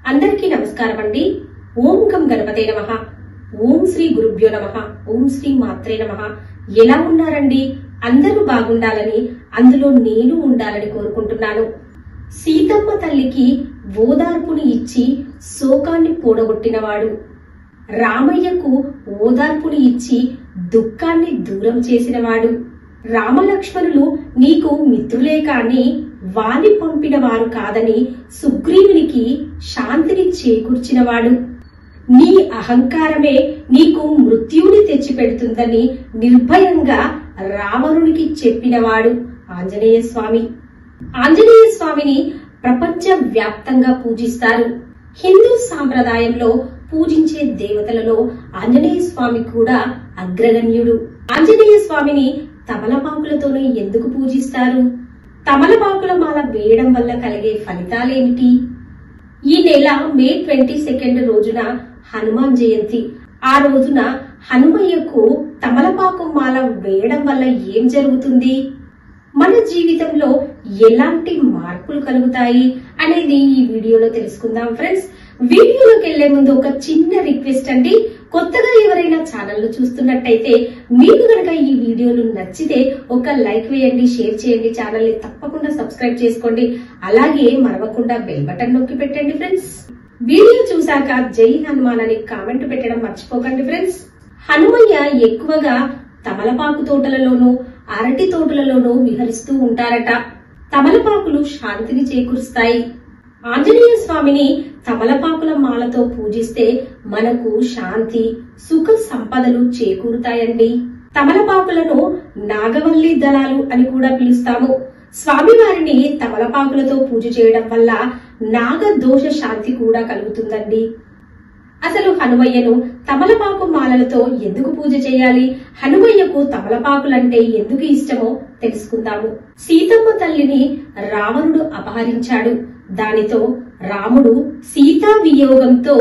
అందరికీ నమస్కారం అండి. ఓం గం గణపతే నమః. ఓం శ్రీ గురుభ్యో నమః. ఓం శ్రీ మాత్రే నమః. ఎలా ఉన్నారండి? అందరూ బాగుండాలని, అందులో నేను ఉండాలని కోరుకుంటున్నాను. సీతమ్మ తల్లికి ఓదార్పుని ఇచ్చి శోకాన్ని పోడగొట్టినవాడు, రామయ్యకు ఓదార్పుని ఇచ్చి దుఃఖాన్ని దూరం చేసినవాడు, రామలక్ష్మణులు నీకు మిత్రులే కాని వాలి పంపిన వారు కాదని సుగ్రీవునికి శాంతిని చేకూర్చినవాడు, నీ అహంకారమే నీకు మృత్యువుని తెచ్చిపెడుతుందని నిర్భయంగా రావణునికి చెప్పినవాడు ఆంజనేయ స్వామి. ఆంజనేయ స్వామిని ప్రపంచ వ్యాప్తంగా పూజిస్తారు. హిందూ సాంప్రదాయంలో పూజించే దేవతలలో ఆంజనేయ స్వామి కూడా అగ్రగణ్యుడు. ఆంజనేయ స్వామిని తమలపాకులతోనే ఎందుకు పూజిస్తారు? తమలపాకుల మాల వేయడం వల్ల కలిగే ఫలితాలేమిటి? ఈ నెల మే 22 రోజున హనుమాన్ జయంతి. ఆ రోజున హనుమయ్యకు తమలపాకు మాల వేయడం వల్ల ఏం జరుగుతుంది, మన జీవితంలో ఎలాంటి మార్పులు కలుగుతాయి అనేది ఈ వీడియోలో తెలుసుకుందాం ఫ్రెండ్స్. వీడియోలోకి వెళ్లే ముందు ఒక చిన్న రిక్వెస్ట్ అండి. కొత్తగా ఎవరైనా ఛానల్ చూస్తున్నట్టయితే మీకు కనుక ఈ వీడియోలు నచ్చితే ఒక లైక్ వేయండి, షేర్ చేయండి, ఛానల్ ని తప్పకుండా సబ్స్క్రైబ్ చేసుకోండి. అలాగే మరవకుండా బెల్ బటన్ నొక్కి పెట్టండి ఫ్రెండ్స్. వీడియో చూసాక జై హనుమాన్ అని కామెంట్ పెట్టడం మర్చిపోకండి ఫ్రెండ్స్. హనుమయ్య ఎక్కువగా తమలపాకు తోటలలోనూ అరటి తోటలలోనూ విహరిస్తూ ఉంటారట. తమలపాకులు శాంతిని చేకూరుస్తాయి. ఆంజనేయ స్వామిని తమలపాకుల మాలతో పూజిస్తే మనకు శాంతి, సుఖ సంపదలు చేకూరుతాయండి. తమలపాకులను నాగవల్లి దళాలు అని కూడా పిలుస్తాము. స్వామివారిని తమలపాకులతో పూజ చేయడం వల్ల నాగ దోష శాంతి కూడా కలుగుతుందండి. అసలు హనుమయ్యను తమలపాకు మాలలతో ఎందుకు పూజ చేయాలి, హనుమయ్యకు తమలపాకులంటే ఎందుకు ఇష్టమో తెలుసుకుందాము. సీతమ్మ తల్లిని రావణుడు అపహరించాడు. దానితో రాముడు సీతా వియోగంతో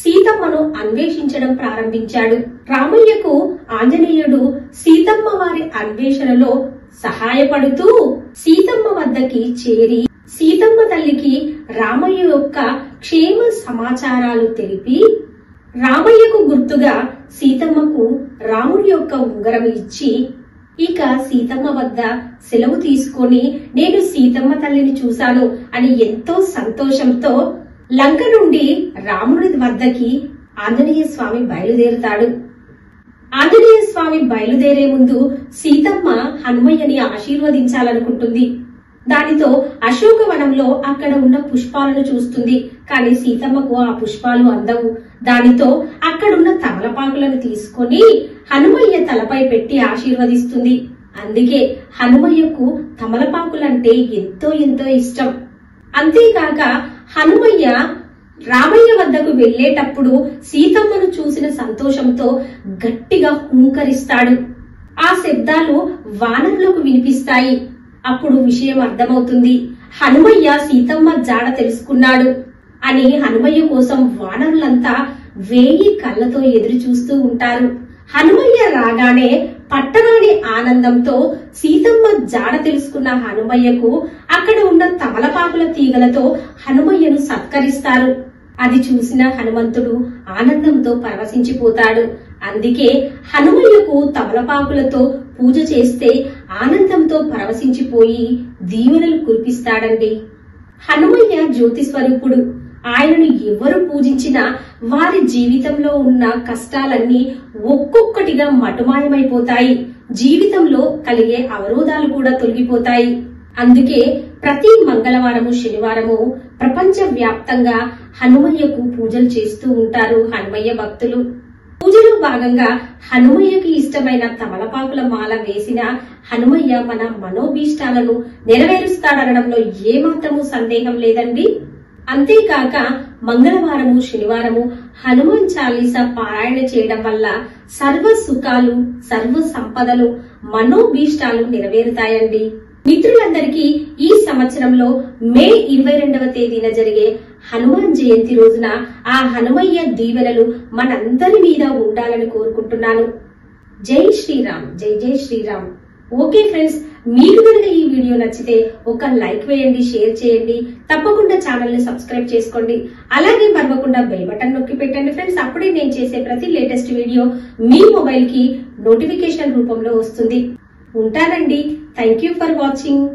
సీతమ్మను అన్వేషించడం ప్రారంభించాడు. రామయ్యకు ఆంజనేయుడు సీతమ్మ వారి అన్వేషణలో సహాయపడుతూ సీతమ్మ వద్దకి చేరి సీతమ్మ తల్లికి రామయ్య యొక్క క్షేమ సమాచారాలు తెలిపి రామయ్యకు గుర్తుగా సీతమ్మకు రాముడి యొక్క ఉంగరం ఇచ్చి ఇక సీతమ్మ వద్ద సెలవు తీసుకొని నేను సీతమ్మ తల్లిని చూశాను అని ఎంతో సంతోషంతో లంక నుండి రాముడి వద్దకి ఆంజనేయ స్వామి బయలుదేరుతాడు. ఆంజనేయ స్వామి బయలుదేరే ముందు సీతమ్మ హనుమయ్యని ఆశీర్వదించాలనుకుంటుంది. దానితో అశోకవనంలో అక్కడ ఉన్న పుష్పాలను చూస్తుంది. కానీ సీతమ్మకు ఆ పుష్పాలు అందవు. దానితో అక్కడున్న తమలపాకులను తీసుకొని హనుమయ్య తలపై పెట్టి ఆశీర్వదిస్తుంది. అందుకే హనుమయ్యకు తమలపాకులంటే ఎంతో ఎంతో ఇష్టం. అంతేకాక హనుమయ్య రామయ్య వద్దకు వెళ్లేటప్పుడు సీతమ్మను చూసిన సంతోషంతో గట్టిగా హూంకరిస్తాడు. ఆ శబ్దాలు వానరులకు వినిపిస్తాయి. అప్పుడు విషయం అర్థమవుతుంది. హనుమయ్య సీతమ్మ జాడ తెలుసుకున్నాడు అని హనుమయ్య కోసం వానరులంతా 1000 కళ్ళతో ఎదురు చూస్తూ ఉంటారు. హనుమయ్య రాగానే పట్టరాని ఆనందంతో సీతమ్మ జాడ తెలుసుకున్న హనుమయ్యకు అక్కడ ఉన్న తమలపాకుల తీగలతో హనుమయ్యను సత్కరిస్తారు. అది చూసిన హనుమంతుడు ఆనందంతో పరవశించిపోతాడు. అందుకే హనుమయ్యకు తమలపాకులతో పూజ చేస్తే ఆనందంతో పరవశించిపోయి దీవెనలు కురిపిస్తాడండి. హనుమయ్య జ్యోతి స్వరూపుడు. ఆయనను ఎవరు పూజించినా వారి జీవితంలో ఉన్న కష్టాలన్నీ ఒక్కొక్కటిగా మటుమాయమైపోతాయి. జీవితంలో కలిగే అవరోధాలు కూడా తొలగిపోతాయి. అందుకే ప్రతి మంగళవారము, శనివారము ప్రపంచ వ్యాప్తంగా హనుమయ్యకు పూజలు చేస్తూ ఉంటారు హనుమయ్య భక్తులు. పూజలో భాగంగా హనుమయ్యకి ఇష్టమైన తమలపాకుల మాల వేసిన హనుమయ్య మన మనోభీష్టాలను నెరవేరుస్తాడనడంలో ఏమాత్రము సందేహం లేదండి. అంతేకాక మంగళవారము, శనివారము హనుమాన్ చాలీసా పారాయణ చేయడం వల్ల సర్వ సుఖాలు, సర్వ సంపదలు, మనోభీష్టాలు నెరవేరుతాయండి. మిత్రులందరికీ ఈ సంవత్సరంలో మే 22వ తేదీన జరిగే హనుమాన్ జయంతి రోజున ఆ హనుమయ్య దీవెనలు మనందరి మీద ఉండాలని కోరుకుంటున్నాను. జై శ్రీరామ్, జై జై శ్రీరామ్. ఓకే ఫ్రెండ్స్, మీకు కనుక ఈ వీడియో నచ్చితే ఒక లైక్ వేయండి, షేర్ చేయండి, తప్పకుండా ఛానల్ ని సబ్స్క్రైబ్ చేసుకోండి. అలాగే మరవకుండా బెల్ బటన్ నొక్కి పెట్టండి ఫ్రెండ్స్. అప్పుడే నేను చేసే ప్రతి లేటెస్ట్ వీడియో మీ మొబైల్ కి నోటిఫికేషన్ రూపంలో వస్తుంది. ఉంటానండి. Thank you for watching.